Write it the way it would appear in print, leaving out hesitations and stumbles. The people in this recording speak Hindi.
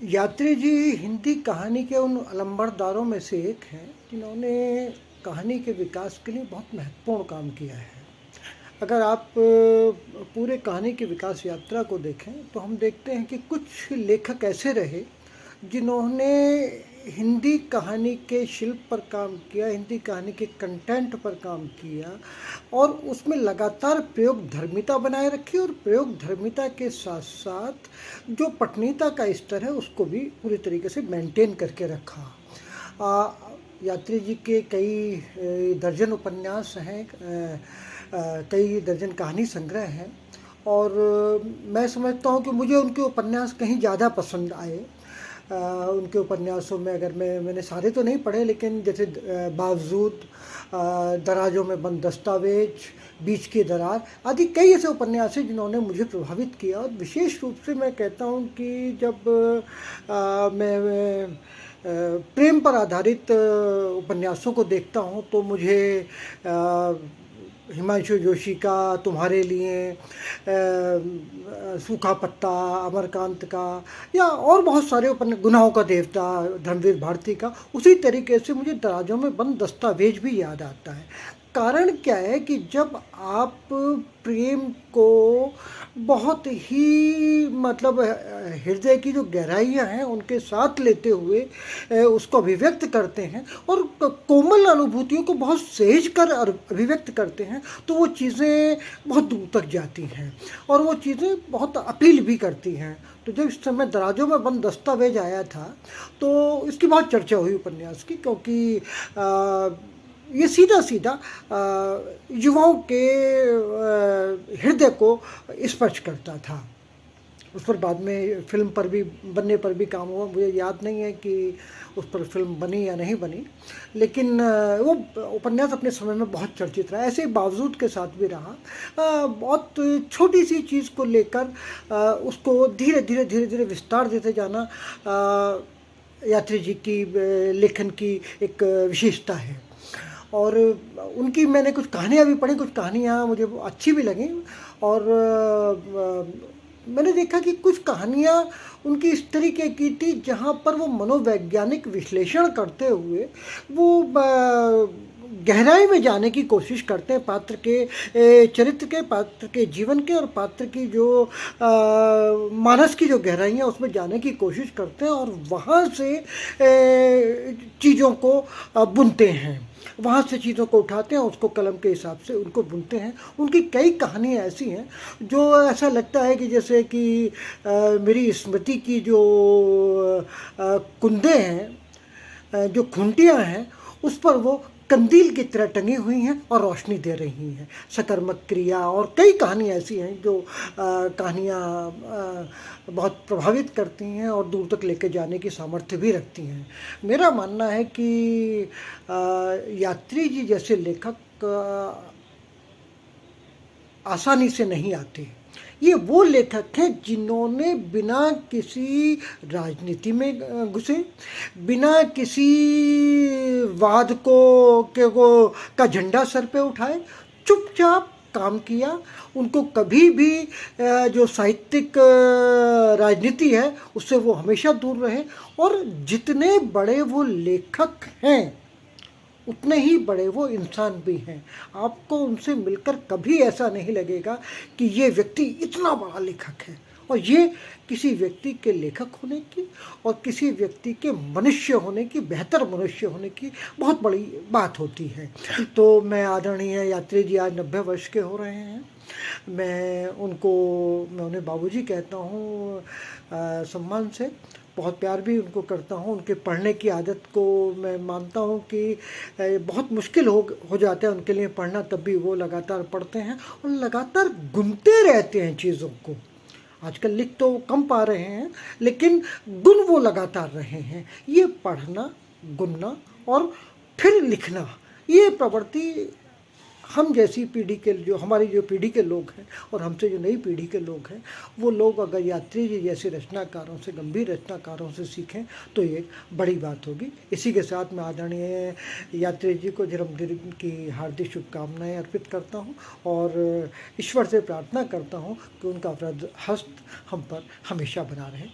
यात्री जी हिंदी कहानी के उन अलंबरदारों में से एक हैं जिन्होंने कहानी के विकास के लिए बहुत महत्वपूर्ण काम किया है। अगर आप पूरे कहानी की विकास यात्रा को देखें तो हम देखते हैं कि कुछ लेखक ऐसे रहे जिन्होंने हिंदी कहानी के शिल्प पर काम किया, हिंदी कहानी के कंटेंट पर काम किया और उसमें लगातार प्रयोगधर्मिता बनाए रखी और प्रयोगधर्मिता के साथ साथ जो पठनीयता का स्तर है उसको भी पूरी तरीके से मेंटेन करके रखा। यात्री जी के कई दर्जन उपन्यास हैं, कई दर्जन कहानी संग्रह हैं और मैं समझता हूँ कि मुझे उनके उपन्यास कहीं ज़्यादा पसंद आए। उनके उपन्यासों में अगर मैंने सारे तो नहीं पढ़े, लेकिन जैसे बावजूद, दराजों में बंद दस्तावेज, बीच की दरार आदि कई ऐसे उपन्यास हैं जिन्होंने मुझे प्रभावित किया। और विशेष रूप से मैं कहता हूँ कि जब मैं प्रेम पर आधारित उपन्यासों को देखता हूँ तो मुझे हिमांशु जोशी का तुम्हारे लिए, सूखा पत्ता अमरकांत का, या और बहुत सारे गुनाहों का देवता धर्मवीर भारती का, उसी तरीके से मुझे दराजों में बंद दस्तावेज भी याद आता है। कारण क्या है कि जब आप प्रेम को बहुत ही मतलब हृदय की जो गहराइयाँ हैं उनके साथ लेते हुए उसको अभिव्यक्त करते हैं और कोमल अनुभूतियों को बहुत सहज कर अभिव्यक्त करते हैं तो वो चीज़ें बहुत दूर तक जाती हैं और वो चीज़ें बहुत अपील भी करती हैं। तो जब इस समय दराजों में बंद दस्तावेज आया था तो इसकी बहुत चर्चा हुई उपन्यास की, क्योंकि ये सीधा सीधा युवाओं के हृदय को स्पर्श करता था। उस पर बाद में फिल्म पर भी बनने पर भी काम हुआ, मुझे याद नहीं है कि उस पर फिल्म बनी या नहीं बनी, लेकिन वो उपन्यास अपने समय में बहुत चर्चित रहा। ऐसे बावजूद के साथ भी रहा। बहुत छोटी सी चीज़ को लेकर उसको धीरे धीरे विस्तार देते जाना यात्री जी की लेखन की एक विशेषता है। और उनकी मैंने कुछ कहानियाँ भी पढ़ी, कुछ कहानियाँ मुझे अच्छी भी लगीं और मैंने देखा कि कुछ कहानियाँ उनकी इस तरीके की थी जहाँ पर वो मनोवैज्ञानिक विश्लेषण करते हुए वो गहराई में जाने की कोशिश करते हैं पात्र के चरित्र के, पात्र के जीवन के और पात्र की जो मानस की जो गहराइयाँ उसमें जाने की कोशिश करते हैं और वहाँ से चीज़ों को बुनते हैं, वहाँ से चीज़ों को उठाते हैं, उसको कलम के हिसाब से उनको बुनते हैं। उनकी कई कहानियाँ ऐसी हैं जो ऐसा लगता है कि जैसे कि मेरी स्मृति की जो कुंदे हैं, जो खूंटियाँ हैं, उस पर वो कंदील की तरह टंगी हुई हैं और रोशनी दे रही हैं। सकर्मक क्रिया और कई कहानियाँ ऐसी हैं जो कहानियाँ बहुत प्रभावित करती हैं और दूर तक लेके जाने की सामर्थ्य भी रखती हैं। मेरा मानना है कि यात्री जी जैसे लेखक आसानी से नहीं आते। ये वो लेखक हैं जिन्होंने बिना किसी राजनीति में घुसे, बिना किसी वाद का झंडा सर पे उठाए चुपचाप काम किया। उनको कभी भी जो साहित्यिक राजनीति है उससे वो हमेशा दूर रहे और जितने बड़े वो लेखक हैं उतने ही बड़े वो इंसान भी हैं। आपको उनसे मिलकर कभी ऐसा नहीं लगेगा कि ये व्यक्ति इतना बड़ा लेखक है, और ये किसी व्यक्ति के लेखक होने की और किसी व्यक्ति के मनुष्य होने की, बेहतर मनुष्य होने की बहुत बड़ी बात होती है। तो मैं आदरणीय यात्री जी आज 90 वर्ष के हो रहे हैं। मैं उन्हें बाबूजी कहता हूँ सम्मान से, बहुत प्यार भी उनको करता हूँ। उनके पढ़ने की आदत को मैं मानता हूँ कि बहुत मुश्किल हो जाता है उनके लिए पढ़ना, तब भी वो लगातार पढ़ते हैं और लगातार गुनते रहते हैं चीज़ों को। आजकल लिख तो कम पा रहे हैं लेकिन गुन वो लगातार रहे हैं। ये पढ़ना, गुनना और फिर लिखना, ये प्रवृत्ति हम जैसी पीढ़ी के, जो हमारी जो पीढ़ी के लोग हैं और हमसे जो नई पीढ़ी के लोग हैं, वो लोग अगर यात्री जी जैसे रचनाकारों से, गंभीर रचनाकारों से सीखें तो ये बड़ी बात होगी। इसी के साथ मैं आदरणीय यात्री जी को जन्मदिन की हार्दिक शुभकामनाएं अर्पित करता हूँ और ईश्वर से प्रार्थना करता हूँ कि उनका वृद्ध हस्त हम पर हमेशा बना रहे।